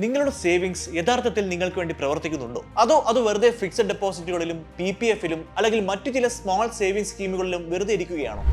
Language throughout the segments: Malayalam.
നിങ്ങളുടെ സേവിങ്സ് യഥാർത്ഥത്തിൽ നിങ്ങൾക്ക് വേണ്ടി പ്രവർത്തിക്കുന്നുണ്ടോ? അതോ അത് വെറുതെ ഫിക്സഡ് ഡെപ്പോസിറ്റുകളിലും PPF-ലും അല്ലെങ്കിൽ മറ്റു ചില സ്മോൾ സേവിംഗ് സ്കീമുകളിലും വെറുതെ ഇരിക്കുകയാണോ?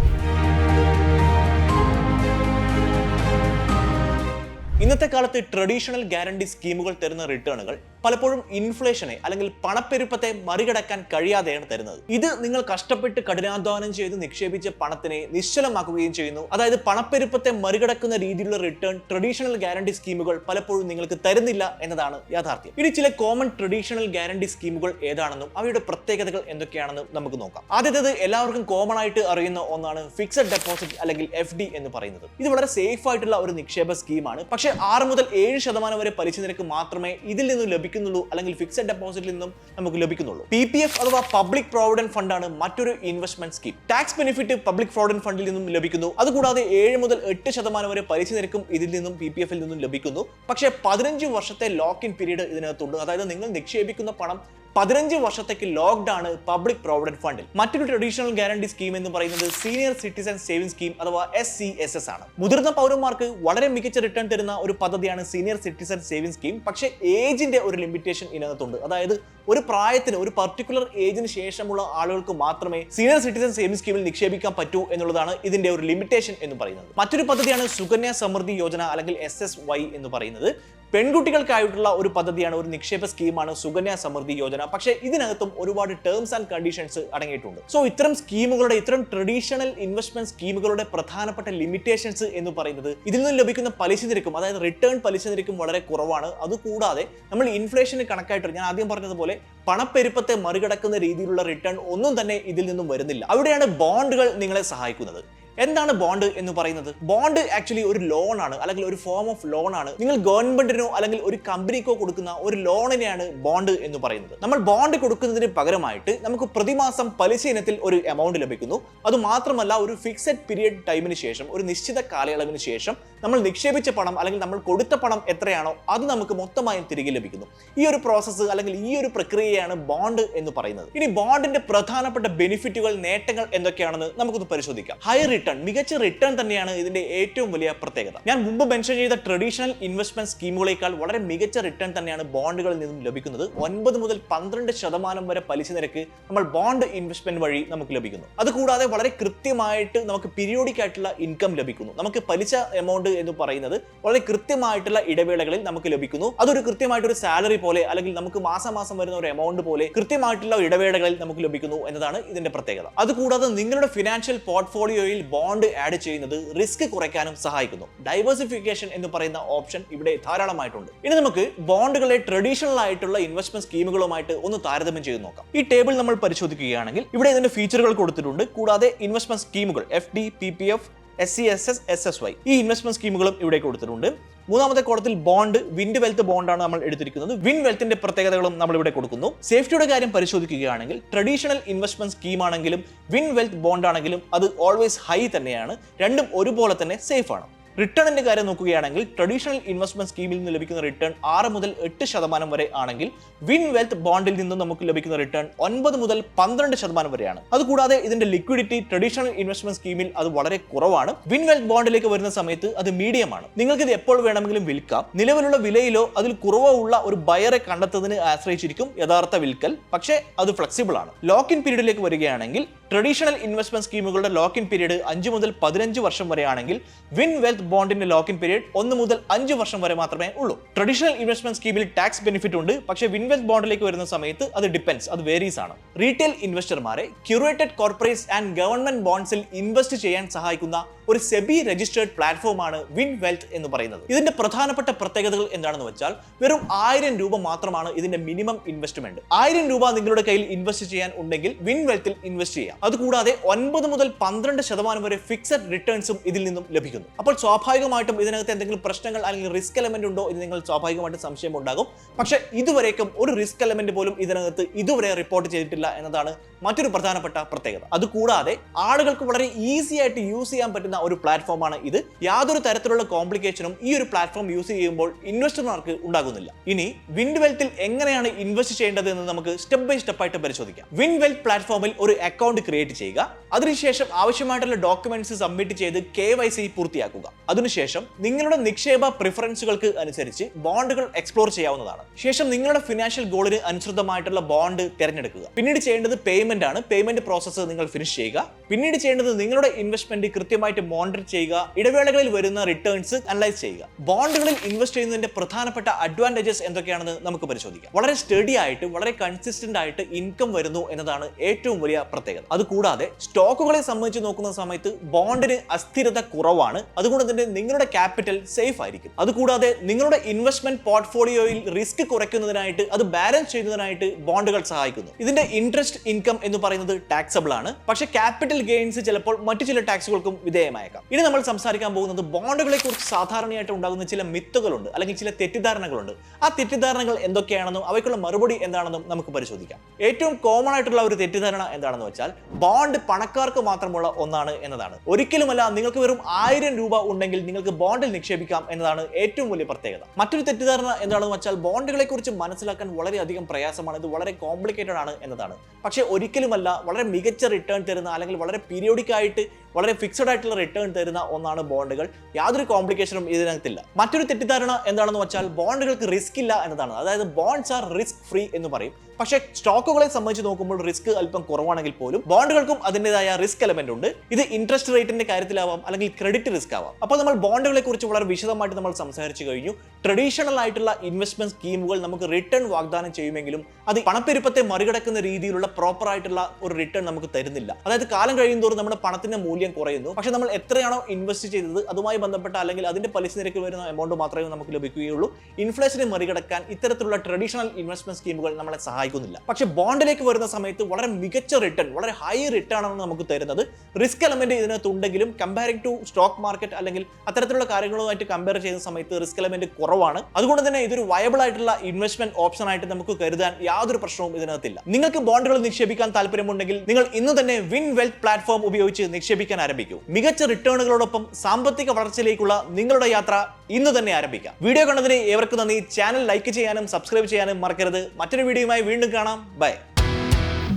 ഇന്നത്തെ കാലത്ത് ട്രഡീഷണൽ ഗ്യാരണ്ടി സ്കീമുകൾ തരുന്ന റിട്ടേണുകൾ പലപ്പോഴും ഇൻഫ്ലേഷനെ അല്ലെങ്കിൽ പണപ്പെരുപ്പത്തെ മറികടക്കാൻ കഴിയാതെയാണ് തരുന്നത്. ഇത് നിങ്ങൾ കഷ്ടപ്പെട്ട് കഠിനാധ്വാനം ചെയ്ത് നിക്ഷേപിച്ച പണത്തിനെ നിശ്ചലമാക്കുകയും ചെയ്യുന്നു. അതായത് പണപ്പെരുപ്പത്തെ മറികടക്കുന്ന രീതിയിലുള്ള റിട്ടേൺ ട്രഡീഷണൽ ഗ്യാരണ്ടി സ്കീമുകൾ പലപ്പോഴും നിങ്ങൾക്ക് തരുന്നില്ല എന്നതാണ് യാഥാർത്ഥ്യം. ഇനി ചില കോമൺ ട്രഡീഷണൽ ഗ്യാരണ്ടി സ്കീമുകൾ ഏതാണെന്നും അവയുടെ പ്രത്യേകതകൾ എന്തൊക്കെയാണെന്നും നമുക്ക് നോക്കാം. ആദ്യത്തേത് എല്ലാവർക്കും കോമൺ ആയിട്ട് അറിയുന്ന ഒന്നാണ് ഫിക്സഡ് ഡെപ്പോസിറ്റ് അല്ലെങ്കിൽ FD എന്ന് പറയുന്നത്. ഇത് വളരെ സേഫ് ആയിട്ടുള്ള ഒരു നിക്ഷേപ സ്കീമാണ്. പക്ഷേ 6 മുതൽ 7% വരെ പലിശ നിരക്ക് മാത്രമേ ഇതിൽ നിന്നും ലഭിക്കുന്നുള്ളൂ അല്ലെങ്കിൽ ഫിക്സഡ് ഡെപ്പോസിറ്റിൽ നിന്നും നമുക്ക് ലഭിക്കുന്നുള്ളൂ. PPF അഥവാ പബ്ലിക് പ്രോവിഡന്റ് ഫണ്ട് ആണ് മറ്റൊരു investment scheme. Tax benefit public provident ഫണ്ടിൽ നിന്നും ലഭിക്കുന്നു. അതുകൂടാതെ 7 മുതൽ 8% വരെ പലിശ നിരക്കും ഇതിൽ നിന്നും PPF-ൽ നിന്നും ലഭിക്കുന്നു. പക്ഷേ 15 വർഷത്തെ ലോക്ക് ഇൻ പീരീഡ് ഇതിനകത്തുണ്ട്. അതായത് നിങ്ങൾ നിക്ഷേപിക്കുന്ന പണം 15 വർഷത്തേക്ക് ലോക്ക്ഡ് ആണ് പബ്ലിക് പ്രോവിഡന്റ് ഫണ്ടിൽ. മറ്റൊരു ട്രഡീഷണൽ ഗ്യാരണ്ടി സ്കീം എന്ന് പറയുന്നത് സീനിയർ സിറ്റിസൺ സേവിംഗ് സ്കീം അഥവാ SCSS ആണ്. മുതിർന്ന പൗരന്മാർക്ക് വളരെ മികച്ച റിട്ടേൺ തരുന്ന ഒരു പദ്ധതിയാണ് സീനിയർ സിറ്റിസൺ സേവിംഗ് സ്കീം. പക്ഷേ ഏജിന്റെ ഒരു ലിമിറ്റേഷൻ ഇതിനകത്തുണ്ട്. അതായത് ഒരു പ്രായത്തിന് ഒരു പർട്ടിക്കുലർ ഏജിന് ശേഷമുള്ള ആളുകൾക്ക് മാത്രമേ സീനിയർ സിറ്റിസൺ സേവിംഗ് സ്കീമിൽ നിക്ഷേപിക്കാൻ പറ്റൂ എന്നുള്ളതാണ് ഇതിന്റെ ഒരു ലിമിറ്റേഷൻ എന്ന് പറയുന്നത്. മറ്റൊരു പദ്ധതിയാണ് സുകന്യ സമൃദ്ധി യോജന അല്ലെങ്കിൽ SSY എന്ന് പറയുന്നത്. പെൺകുട്ടികൾക്കായിട്ടുള്ള ഒരു പദ്ധതിയാണ്, ഒരു നിക്ഷേപ സ്കീമാണ് സുകന്യ സമൃദ്ധി യോജന. പക്ഷേ ഇതിനകത്തും ഒരുപാട് ടേംസ് ആൻഡ് കണ്ടീഷൻസ് അടങ്ങിയിട്ടുണ്ട്. സോ ഇത്തരം സ്കീമുകളുടെ, ഇത്തരം ട്രഡീഷണൽ ഇൻവെസ്റ്റ്മെന്റ് സ്കീമുകളുടെ പ്രധാനപ്പെട്ട ലിമിറ്റേഷൻസ് എന്ന് പറയുന്നത് ഇതിൽ നിന്ന് ലഭിക്കുന്ന പലിശ നിരക്കും, അതായത് റിട്ടേൺ പലിശ നിരക്കും വളരെ കുറവാണ്. അതുകൂടാതെ നമ്മൾ ഇൻഫ്ലേഷന് കണക്കായിട്ട് ഞാൻ ആദ്യം പറഞ്ഞതുപോലെ പണപ്പെരുപ്പത്തെ മറികടക്കുന്ന രീതിയിലുള്ള റിട്ടേൺ ഒന്നും തന്നെ ഇതിൽ നിന്നും വരുന്നില്ല. അവിടെയാണ് ബോണ്ടുകൾ നിങ്ങളെ സഹായിക്കുന്നത്. എന്താണ് ബോണ്ട് എന്ന് പറയുന്നത്? ബോണ്ട് ആക്ച്വലി ഒരു ലോൺ ആണ്, അല്ലെങ്കിൽ ഒരു ഫോം ഓഫ് ലോൺ ആണ്. നിങ്ങൾ ഗവൺമെന്റിനോ അല്ലെങ്കിൽ ഒരു കമ്പനിക്കോ കൊടുക്കുന്ന ഒരു ലോണിനെയാണ് ബോണ്ട് എന്ന് പറയുന്നത്. നമ്മൾ ബോണ്ട് കൊടുക്കുന്നതിന് പകരമായിട്ട് നമുക്ക് പ്രതിമാസം പലിശ ഇനത്തിൽ ഒരു എമൗണ്ട് ലഭിക്കുന്നു. അതുമാത്രമല്ല, ഒരു ഫിക്സഡ് പീരിയഡ് ടൈമിന് ശേഷം, ഒരു നിശ്ചിത കാലയളവിന് ശേഷം നമ്മൾ നിക്ഷേപിച്ച പണം അല്ലെങ്കിൽ നമ്മൾ കൊടുത്ത പണം എത്രയാണോ അത് നമുക്ക് മൊത്തമായും തിരികെ ലഭിക്കുന്നു. ഈ ഒരു പ്രോസസ്സ് അല്ലെങ്കിൽ ഈ ഒരു പ്രക്രിയയാണ് ബോണ്ട് എന്ന് പറയുന്നത്. ഇനി ബോണ്ടിന്റെ പ്രധാനപ്പെട്ട ബെനിഫിറ്റുകൾ, നേട്ടങ്ങൾ എന്തൊക്കെയാണെന്ന് നമുക്കൊന്ന് പരിശോധിക്കാം. ഹൈ റിട്ടേൺ, മികച്ച റിട്ടേൺ തന്നെയാണ് ഇതിന്റെ ഏറ്റവും വലിയ പ്രത്യേകത. ഞാൻ മുമ്പ് മെൻഷൻ ചെയ്ത ട്രഡീഷണൽ ഇൻവെസ്റ്റ്മെന്റ് സ്കീമുകളേക്കാൾ വളരെ മികച്ച റിട്ടേൺ തന്നെയാണ് ബോണ്ടുകളിൽ നിന്നും ലഭിക്കുന്നത്. 9 മുതൽ 12% വരെ പലിശ നിരക്ക് നമ്മൾ ബോണ്ട് ഇൻവെസ്റ്റ്മെന്റ് വഴി നമുക്ക് ലഭിക്കുന്നു. അതുകൂടാതെ വളരെ കൃത്യമായിട്ട് നമുക്ക് പീരിയോഡിക് ആയിട്ടുള്ള ഇൻകം ലഭിക്കുന്നു. നമുക്ക് പലിശ എമൗണ്ട് എന്ന് പറയുന്നത് വളരെ കൃത്യമായിട്ടുള്ള ഇടവേളകളിൽ നമുക്ക് ലഭിക്കുന്നു. അതൊരു കൃത്യമായിട്ടൊരു സാലറി പോലെ അല്ലെങ്കിൽ നമുക്ക് മാസം വരുന്ന ഒരു എമൗണ്ട് പോലെ കൃത്യമായിട്ടുള്ള ഇടവേളകളിൽ നമുക്ക് ലഭിക്കുന്നു എന്നതാണ് ഇതിന്റെ പ്രത്യേകത. അതുകൂടാതെ നിങ്ങളുടെ ഫിനാൻഷ്യൽ പോർട്ട്ഫോളിയോയിൽ ബോണ്ട് ആഡ് ചെയ്യുന്നത് റിസ്ക് കുറയ്ക്കാനും സഹായിക്കുന്നു. ഡൈവേഴ്സിഫിക്കേഷൻ എന്ന് പറയുന്ന ഓപ്ഷൻ ഇവിടെ ധാരാളമായിട്ടുണ്ട്. ഇനി നമുക്ക് ബോണ്ടുകളെ ട്രഡീഷണൽ ആയിട്ടുള്ള ഇൻവെസ്റ്റ്മെന്റ് സ്കീമുകളുമായിട്ട് ഒന്ന് താരതമ്യം ചെയ്ത് നോക്കാം. ഈ ടേബിൾ നമ്മൾ പരിശോധിക്കുകയാണെങ്കിൽ ഇവിടെ ഇതിന്റെ ഫീച്ചറുകൾ കൊടുത്തിട്ടുണ്ട്. കൂടാതെ ഇൻവെസ്റ്റ്മെന്റ് സ്കീമുകൾ FD, PPF, SCSS, SSY ഈ ഇൻവെസ്റ്റ്മെന്റ് സ്കീമുകളും ഇവിടെ കൊടുത്തിട്ടുണ്ട്. മൂന്നാമത്തെ കോളത്തിൽ ബോണ്ട്, വിൻഡ് വെൽത്ത് ബോണ്ടാണ് നമ്മൾ എടുത്തിരിക്കുന്നത്. വിൻഡ് വെൽത്തിന്റെ പ്രത്യേകതകളും നമ്മൾ ഇവിടെ കൊടുക്കുന്നു. സേഫ്റ്റിയുടെ കാര്യം പരിശോധിക്കുകയാണെങ്കിൽ ട്രഡീഷണൽ ഇൻവെസ്റ്റ്മെന്റ് സ്കീം ആണെങ്കിലും വിൻഡ് വെൽത്ത് ബോണ്ട് ആണെങ്കിലും അത് ഓൾവേസ് ഹൈ തന്നെയാണ്. രണ്ടും ഒരുപോലെ തന്നെ സേഫ് ആണ്. റിട്ടേണിന്റെ കാര്യം നോക്കുകയാണെങ്കിൽ ട്രഡീഷണൽ ഇൻവെസ്റ്റ്മെന്റ് സ്കീമിൽ നിന്ന് ലഭിക്കുന്ന റിട്ടേൺ 6 മുതൽ 8% വരെ ആണെങ്കിൽ വിൻ വെൽത്ത് ബോണ്ടിൽ നിന്നും നമുക്ക് ലഭിക്കുന്ന റിട്ടേൺ 9 മുതൽ 12% വരെയാണ്. അതുകൂടാതെ ഇതിന്റെ ലിക്വിഡിറ്റി ട്രഡീഷണൽ ഇൻവെസ്റ്റ്മെന്റ് സ്കീമിൽ അത് വളരെ കുറവാണ്. വിൻ വെൽത്ത് ബോണ്ടിലേക്ക് വരുന്ന സമയത്ത് അത് മീഡിയം ആണ്. നിങ്ങൾക്ക് ഇത് എപ്പോൾ വേണമെങ്കിലും വിൽക്കാം. നിലവിലുള്ള വിലയിലോ അതിൽ കുറവോ ഉള്ള ഒരു ബയറെ കണ്ടെത്തുന്നതിന് ആശ്രയിച്ചിരിക്കും യഥാർത്ഥ വിൽക്കൽ. പക്ഷേ അത് ഫ്ലെക്സിബിൾ ആണ്. ലോക്ക് ഇൻ പീരീഡിലേക്ക് വരികയാണെങ്കിൽ ട്രഡീഷണൽ ഇൻവെസ്റ്റ്മെന്റ് സ്കീമുകളുടെ ലോക്ക് ഇൻ പീരീഡ് 5 മുതൽ 15 വർഷം വരെയാണെങ്കിൽ വിൻ വെൽത്ത് ബോണ്ടിന്റെ ലോക്ക് ഇൻ പീരീഡ് 1 മുതൽ 5 വർഷം വരെ മാത്രമേ ഉള്ളൂ. ട്രഡീഷണൽ ഇൻവെസ്റ്റ്മെന്റ് സ്കീമിൽ ടാക്സ് ബെനിഫിറ്റ് ഉണ്ട്. പക്ഷേ വിൻ വെൽത്ത് ബോണ്ടിലേക്ക് വരുന്ന സമയത്ത് അത് ഡിപ്പെൻഡ്സ്, അത് വേരീസ് ആണ്. റീറ്റെയിൽ ഇൻവെസ്റ്റർമാരെ ക്യൂറേറ്റഡ് കോർപ്പറേറ്റ്സ് ആൻഡ് ഗവൺമെന്റ് ബോണ്ട്സിൽ ഇൻവെസ്റ്റ് ചെയ്യാൻ സഹായിക്കുന്ന ഒരു സെബി രജിസ്റ്റേർഡ് പ്ലാറ്റ്ഫോമാണ് വിൻ വെൽത്ത് എന്ന് പറയുന്നത്. ഇതിന്റെ പ്രധാനപ്പെട്ട പ്രത്യേകതകൾ എന്താണെന്ന് വെച്ചാൽ വെറും 1000 രൂപ മാത്രമാണ് ഇതിന്റെ മിനിമം ഇൻവെസ്റ്റ്മെന്റ്. 1000 രൂപ നിങ്ങളുടെ കയ്യിൽ ഇൻവെസ്റ്റ് ചെയ്യാൻ ഉണ്ടെങ്കിൽ വിൻ വെൽത്തിൽ ഇൻവെസ്റ്റ് ചെയ്യാം. അതുകൂടാതെ 9 മുതൽ 12% വരെ ഫിക്സഡ് റിട്ടേൺസും ഇതിൽ നിന്നും ലഭിക്കുന്നു. അപ്പോൾ സ്വാഭാവികമായിട്ടും ഇതിനകത്ത് എന്തെങ്കിലും പ്രശ്നങ്ങൾ അല്ലെങ്കിൽ റിസ്ക് എലമെന്റ് ഉണ്ടോ എന്ന് നിങ്ങൾ സ്വാഭാവികമായിട്ടും സംശയം ഉണ്ടാകും. പക്ഷേ ഇതുവരേക്കും ഒരു റിസ്ക് എലമെന്റ് പോലും ഇതിനകത്ത് ഇതുവരെ റിപ്പോർട്ട് ചെയ്തിട്ടില്ല എന്നതാണ് മറ്റൊരു പ്രധാനപ്പെട്ട പ്രത്യേകത. അതുകൂടാതെ ആളുകൾക്ക് വളരെ ഈസി ആയിട്ട് യൂസ് ചെയ്യാൻ പറ്റുന്ന ഒരു പ്ലാറ്റ്ഫോമാണ് ഇത്. യാതൊരു തരത്തിലുള്ള കോംപ്ലിക്കേഷനും ഈ ഒരു പ്ലാറ്റ്ഫോം യൂസ് ചെയ്യുമ്പോൾ ഇൻവെസ്റ്റർമാർക്ക് ഉണ്ടാകുന്നില്ല. ഇനി വിൻ വെൽത്തിൽ എങ്ങനെയാണ് ഇൻവെസ്റ്റ് ചെയ്യേണ്ടത് എന്ന് നമുക്ക് സ്റ്റെപ്പ് ബൈ സ്റ്റെപ്പ് ആയിട്ട് പരിശോധിക്കാം. വിൻ വെൽത്ത് പ്ലാറ്റ്ഫോമിൽ ഒരു അക്കൗണ്ട് ക്രിയേറ്റ് ചെയ്യുക. അതിനുശേഷം ആവശ്യമായിട്ടുള്ള ഡോക്യുമെന്റ്സ് സബ്മിറ്റ് ചെയ്ത് KYC പൂർത്തിയാക്കുക. അതിനുശേഷം നിങ്ങളുടെ നിക്ഷേപ പ്രിഫറൻസുകൾക്ക് അനുസരിച്ച് ബോണ്ടുകൾ എക്സ്പ്ലോർ ചെയ്യാവുന്നതാണ്. ശേഷം നിങ്ങളുടെ ഫിനാൻഷ്യൽ ഗോളിന് അനുസൃതമായിട്ടുള്ള ബോണ്ട് തിരഞ്ഞെടുക്കുക. പിന്നീട് ചെയ്യേണ്ടത് പേയ്മെന്റ് ആണ്. പേയ്മെന്റ് പ്രോസസ്സ് നിങ്ങൾ ഫിനിഷ് ചെയ്യുക. പിന്നീട് ചെയ്യേണ്ടത് നിങ്ങളുടെ ഇൻവെസ്റ്റ്മെന്റ് കൃത്യമായിട്ട് മോണിറ്റർ ചെയ്യുക. ഇടവേളകളിൽ വരുന്ന റിട്ടേൺസ് അനലൈസ് ചെയ്യുക. ബോണ്ടുകളിൽ ഇൻവെസ്റ്റ് ചെയ്യുന്നതിന്റെ പ്രധാനപ്പെട്ട അഡ്വാൻറ്റേജസ് എന്തൊക്കെയാണെന്ന് നമുക്ക് പരിശോധിക്കാം. വളരെ സ്റ്റഡി ആയിട്ട് വളരെ കൺസിസ്റ്റന്റ് ആയിട്ട് ഇൻകം വരുന്നു എന്നതാണ് ഏറ്റവും വലിയ പ്രത്യേകത. അതുകൂടാതെ സ്റ്റോക്കുകളെ സംബന്ധിച്ച് നോക്കുന്ന സമയത്ത് ബോണ്ടിന് അസ്ഥിരത കുറവാണ്. അതുകൊണ്ട് തന്നെ നിങ്ങളുടെ ക്യാപിറ്റൽ സേഫ് ആയിരിക്കും. അതുകൂടാതെ നിങ്ങളുടെ ഇൻവെസ്റ്റ്മെന്റ് പോർട്ട്ഫോളിയോയിൽ റിസ്ക് കുറയ്ക്കുന്നതിനായിട്ട് അത് ബാലൻസ് ചെയ്യുന്നതിനായിട്ട് ബോണ്ടുകൾ സഹായിക്കുന്നു. ഇതിന്റെ ഇൻട്രസ്റ്റ് ഇൻകം എന്ന് പറയുന്നത് ടാക്സബിൾ ആണ്. പക്ഷേ ക്യാപിറ്റൽ ഗെയിൻസ് ചിലപ്പോൾ മറ്റു ചില ടാക്സുകൾക്കും വിധേയമായേക്കാം. ഇനി നമ്മൾ സംസാരിക്കാൻ പോകുന്നത് ബോണ്ടുകളെ കുറിച്ച് സാധാരണയായിട്ട് ഉണ്ടാകുന്ന ചില മിത്തുകളുണ്ട് അല്ലെങ്കിൽ ചില തെറ്റിദ്ധാരണകളുണ്ട്. ആ തെറ്റിദ്ധാരണകൾ എന്തൊക്കെയാണെന്നും അവയ്ക്കുള്ള മറുപടി എന്താണെന്നും നമുക്ക് പരിശോധിക്കാം. ഏറ്റവും കോമൺ ആയിട്ടുള്ള ഒരു തെറ്റിദ്ധാരണ എന്താണെന്ന് വെച്ചാൽ ബോണ്ട് പണക്കാർക്ക് മാത്രമുള്ള ഒന്നാണ് എന്നതാണ്. ഒരിക്കലുമല്ല. നിങ്ങൾക്ക് വെറും 1000 രൂപ ഉണ്ടെങ്കിൽ നിങ്ങൾക്ക് ബോണ്ടിൽ നിക്ഷേപിക്കാം എന്നതാണ് ഏറ്റവും വലിയ പ്രത്യേകത. മറ്റൊരു തെറ്റിദ്ധാരണ എന്താണെന്ന് വെച്ചാൽ ബോണ്ടുകളെ കുറിച്ച് മനസ്സിലാക്കാൻ വളരെയധികം പ്രയാസമാണ്, ഇത് വളരെ കോംപ്ലിക്കേറ്റഡ് ആണ് എന്നതാണ്. പക്ഷേ ഒരിക്കലുമല്ല. വളരെ മികച്ച റിട്ടേൺ തരുന്ന അല്ലെങ്കിൽ വളരെ പീരിയോഡിക് ആയിട്ട് വളരെ ഫിക്സഡ് ആയിട്ടുള്ള റിട്ടേൺ തരുന്ന ഒന്നാണ് ബോണ്ടുകൾ. യാതൊരു കോംപ്ലിക്കേഷനും ഇതിനകത്തില്ല. മറ്റൊരു തെറ്റിദ്ധാരണ എന്താണെന്ന് വെച്ചാൽ ബോണ്ടുകൾക്ക് റിസ്ക് ഇല്ല എന്നതാണ്. അതായത് ബോണ്ട്സ് ആർ റിസ്ക് ഫ്രീ എന്ന് പറയും. പക്ഷേ സ്റ്റോക്കുകളെ സംബന്ധിച്ച് നോക്കുമ്പോൾ റിസ്ക് അല്പം കുറവാണെങ്കിൽ പോലും ബോണ്ടുകൾക്കും അതിൻ്റെതായ റിസ്ക് എലമെന്റ് ഉണ്ട്. ഇത് ഇൻട്രസ്റ്റ് റേറ്റിന്റെ കാര്യത്തിലാവാം അല്ലെങ്കിൽ ക്രെഡിറ്റ് റിസ്ക് ആവാം. അപ്പോൾ നമ്മൾ ബോണ്ടുകളെ കുറിച്ച് വളരെ വിശദമായിട്ട് നമ്മൾ സംസാരിച്ചു കഴിഞ്ഞു. ട്രഡീഷണൽ ആയിട്ടുള്ള ഇൻവെസ്റ്റ്മെന്റ് സ്കീമുകൾ നമുക്ക് റിട്ടേൺ വാഗ്ദാനം ചെയ്യുമെങ്കിലും അത് പണപ്പെരുപ്പത്തെ മറികടക്കുന്ന രീതിയിലുള്ള പ്രോപ്പർ ആയിട്ടുള്ള ഒരു റിട്ടേൺ നമുക്ക് തരുന്നില്ല. അതായത് കാലം കഴിയുന്തോറും നമ്മുടെ പണത്തിന്റെ മൂല്യം കുറയുന്നു. പക്ഷെ നമ്മൾ എത്രയാണോ ഇൻവെസ്റ്റ് ചെയ്തത് അതുമായി ബന്ധപ്പെട്ട അല്ലെങ്കിൽ അതിന്റെ പലിശ നിരക്ക് വരുന്ന എമൗണ്ട് മാത്രമേ നമുക്ക് ലഭിക്കുകയുള്ളൂ. ഇൻഫ്ലേഷനെ മറികടക്കാൻ ഇത്തരത്തിലുള്ള ട്രഡീഷണൽ ഇൻവെസ്റ്റ്മെന്റ് സ്കീമുകൾ നമ്മളെ സഹായിക്കുന്നില്ല. പക്ഷേ ബോണ്ടിലേക്ക് വരുന്ന സമയത്ത് വളരെ മികച്ച റിട്ടേൺ, വളരെ ഹൈ റിട്ടേൺ ആണ് നമുക്ക് തരുന്നത്. റിസ്ക് എലമെന്റ് ഇതിനകത്ത് ഉണ്ടെങ്കിലും കമ്പയറിംഗ് ടു സ്റ്റോക്ക് മാർക്കറ്റ് അല്ലെങ്കിൽ അത്തരത്തിലുള്ള കാര്യങ്ങളുമായിട്ട് കമ്പയർ ചെയ്യുന്ന സമയത്ത് റിസ്ക് എലമെന്റ് കുറവാണ്. അതുകൊണ്ട് തന്നെ ഇതൊരു വയബിൾ ആയിട്ടുള്ള ഇൻവെസ്റ്റ്മെന്റ് ഓപ്ഷൻ ആയിട്ട് നമുക്ക് കരുതാൻ യാതൊരു പ്രശ്നവും ഇതിനകത്തില്ല. നിങ്ങൾക്ക് ബോണ്ടുകൾ നിക്ഷേപിക്കാൻ താല്പര്യമുണ്ടെങ്കിൽ നിങ്ങൾ ഇന്ന് തന്നെ വിൻ വെൽത്ത് പ്ലാറ്റ്ഫോം ഉപയോഗിച്ച് നിക്ഷേപിക്കാൻ ആരംഭിക്കൂ. മികച്ച റിട്ടേണുകളോടൊപ്പം സാമ്പത്തിക വളർച്ചയിലേക്കുള്ള നിങ്ങളുടെ യാത്ര ഇന്ന് തന്നെ ആരംഭിക്കാം. വീഡിയോ കണ്ടതിന് ഏവർക്കും നന്ദി. ചാനൽ ലൈക്ക് ചെയ്യാനും സബ്സ്ക്രൈബ് ചെയ്യാനും മറക്കരുത്. മറ്റൊരു വീഡിയോയുമായി വീണ്ടും കാണാം. ബൈ.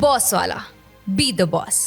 ബോസ് വാല, ബി ദ ബോസ്.